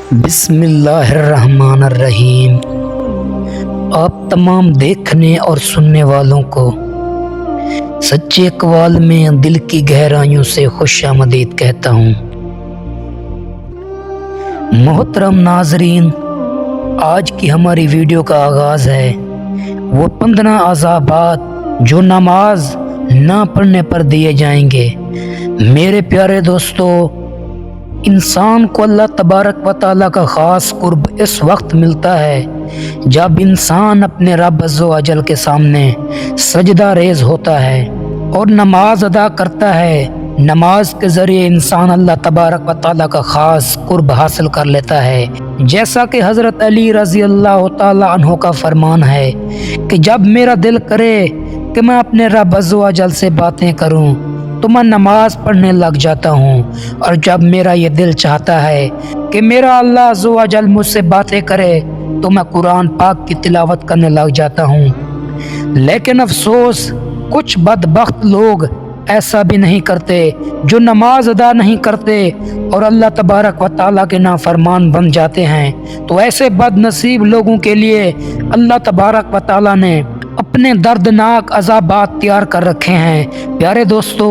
بسم اللہ الرحمن الرحیم۔ آپ تمام دیکھنے اور سننے والوں کو سچے اقوال میں دل کی گہرائیوں سے خوش آمدید کہتا ہوں۔ محترم ناظرین، آج کی ہماری ویڈیو کا آغاز ہے وہ 15 عذابات جو نماز نہ پڑھنے پر دیے جائیں گے۔ میرے پیارے دوستو، انسان کو اللہ تبارک و تعالیٰ کا خاص قرب اس وقت ملتا ہے جب انسان اپنے رب عز و جل کے سامنے سجدہ ریز ہوتا ہے اور نماز ادا کرتا ہے۔ نماز کے ذریعے انسان اللہ تبارک و تعالیٰ کا خاص قرب حاصل کر لیتا ہے، جیسا کہ حضرت علی رضی اللہ تعالیٰ عنہ کا فرمان ہے کہ جب میرا دل کرے کہ میں اپنے رب عز و جل سے باتیں کروں تو میں نماز پڑھنے لگ جاتا ہوں، اور جب میرا یہ دل چاہتا ہے کہ میرا اللہ عز و جل مجھ سے باتیں کرے تو میں قرآن پاک کی تلاوت کرنے لگ جاتا ہوں۔ لیکن افسوس، کچھ بدبخت لوگ ایسا بھی نہیں کرتے، جو نماز ادا نہیں کرتے اور اللہ تبارک و تعالیٰ کے نافرمان بن جاتے ہیں۔ تو ایسے بد نصیب لوگوں کے لیے اللہ تبارک و تعالیٰ نے اپنے دردناک عذابات تیار کر رکھے ہیں۔ پیارے دوستو،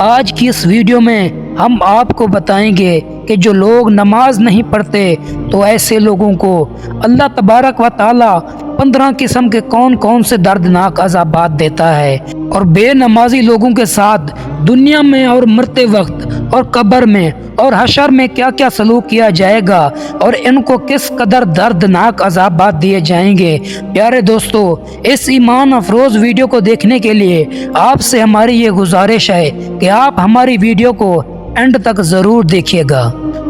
آج کی اس ویڈیو میں ہم آپ کو بتائیں گے کہ جو لوگ نماز نہیں پڑھتے تو ایسے لوگوں کو اللہ تبارک و تعالیٰ 15 قسم کے کون سے دردناک عذابات دیتا ہے، اور بے نمازی لوگوں کے ساتھ دنیا میں اور مرتے وقت اور قبر میں اور حشر میں کیا کیا سلوک کیا جائے گا، اور ان کو کس قدر دردناک عذابات دیے جائیں گے۔ پیارے دوستو، اس ایمان افروز ویڈیو کو دیکھنے کے لیے آپ سے ہماری یہ گزارش ہے کہ آپ ہماری ویڈیو کو اینڈ تک ضرور دیکھیے گا،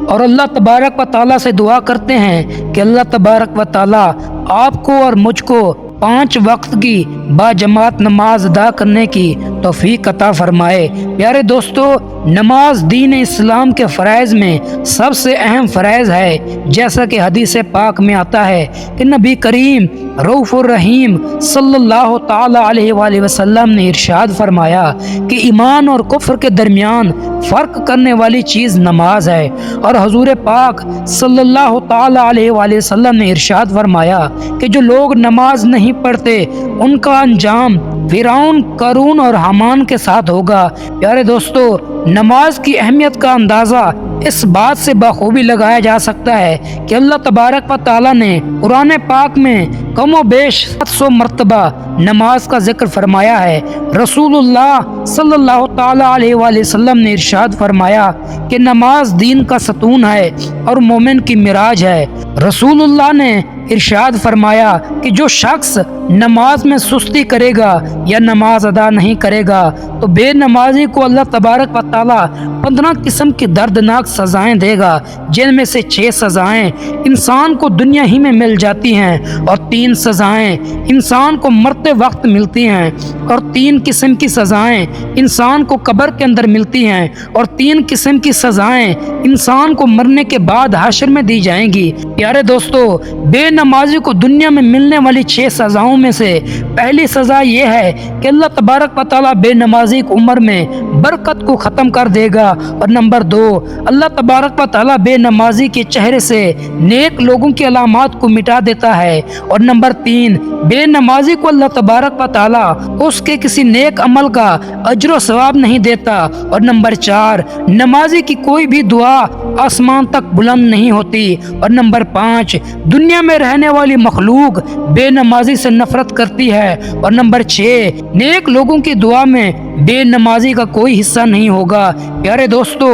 اور اللہ تبارک و تعالیٰ سے دعا کرتے ہیں کہ اللہ تبارک و تعالیٰ آپ کو اور مجھ کو 5 وقت کی باجماعت نماز ادا کرنے کی توفیق عطا فرمائے۔ پیارے دوستو، نماز دین اسلام کے فرائض میں سب سے اہم فرائض ہے، جیسا کہ حدیث پاک میں آتا ہے کہ نبی کریم رؤوف الرحیم صلی اللہ تعالی علیہ وآلہ وسلم نے ارشاد فرمایا کہ ایمان اور کفر کے درمیان فرق کرنے والی چیز نماز ہے، اور حضور پاک صلی اللہ تعالی علیہ وآلہ وسلم نے ارشاد فرمایا کہ جو لوگ نماز نہیں پڑھتے ان کا انجام فرعون، قارون اور حامان کے ساتھ ہوگا۔ پیارے دوستو، نماز کی اہمیت کا اندازہ اس بات سے بخوبی لگایا جا سکتا ہے کہ اللہ تبارک و تعالیٰ نے قرآن پاک میں کم و بیش 700 مرتبہ نماز کا ذکر فرمایا ہے۔ رسول اللہ صلی اللہ تعالی علیہ وآلہ وسلم نے ارشاد فرمایا کہ نماز دین کا ستون ہے اور مومن کی معراج ہے۔ رسول اللہ نے ارشاد فرمایا کہ جو شخص نماز میں سستی کرے گا یا نماز ادا نہیں کرے گا تو بے نمازی کو اللہ تبارک و تعالیٰ 15 قسم کی دردناک سزائیں دے گا، جن میں سے 6 سزائیں انسان کو دنیا ہی میں مل جاتی ہیں، اور 3 سزائیں انسان کو مرتے وقت ملتی ہیں، اور 3 قسم کی سزائیں انسان کو قبر کے اندر ملتی ہیں، اور 3 قسم کی سزائیں انسان کو مرنے کے بعد حشر میں دی جائیں گی۔ پیارے دوستو، بے نمازی کو دنیا میں ملنے والی 6 سزاؤں میں سے پہلی سزا یہ ہے کہ اللہ تبارک و تعالیٰ بے نمازی کی عمر میں برکت کو ختم کر دے گا، اور نمبر 2، اللہ تبارک و تعالیٰ بے نمازی کے چہرے سے نیک لوگوں کی علامات کو مٹا دیتا ہے، اور نمبر 3، بے نمازی کو اللہ تبارک و تعالیٰ اس کے کسی نیک عمل کا اجر و ثواب نہیں دیتا، اور نمبر 4، نمازی کی کوئی بھی دعا آسمان تک بلند نہیں ہوتی، اور نمبر 5، دنیا میں رہنے والی مخلوق بے نمازی سے نفرت کرتی ہے، اور نمبر 6، نیک لوگوں کی دعا میں بے نمازی کا کوئی حصہ نہیں ہوگا۔ پیارے دوستو،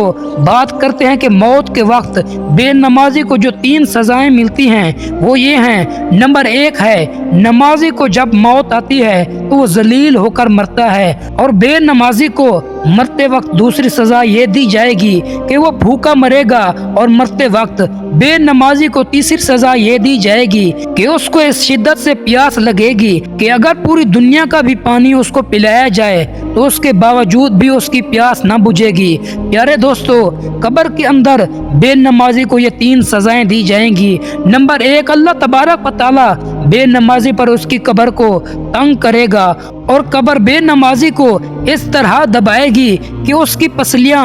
بات کرتے ہیں کہ موت کے وقت بے نمازی کو جو 3 سزائیں ملتی ہیں وہ یہ ہیں۔ نمبر 1 ہے، نمازی کو جب موت آتی ہے تو وہ ذلیل ہو کر مرتا ہے، اور بے نمازی کو مرتے وقت دوسری سزا یہ دی جائے گی کہ وہ بھوکا مرے گا، اور مرتے وقت بے نمازی کو تیسری سزا یہ دی جائے گی کہ اس کو اس شدت سے پیاس لگے گی کہ اگر پوری دنیا کا بھی پانی اس کو پلایا جائے تو اس کے باوجود بھی اس کی پیاس نہ بجھے گی۔ پیارے دوستو، قبر کے اندر بے نمازی کو یہ 3 سزائیں دی جائیں گی۔ نمبر 1، اللہ تبارک و تعالیٰ بے نمازی پر اس کی قبر کو تنگ کرے گا، اور قبر بے نمازی کو اس طرح دبائے گی کہ اس کی پسلیاں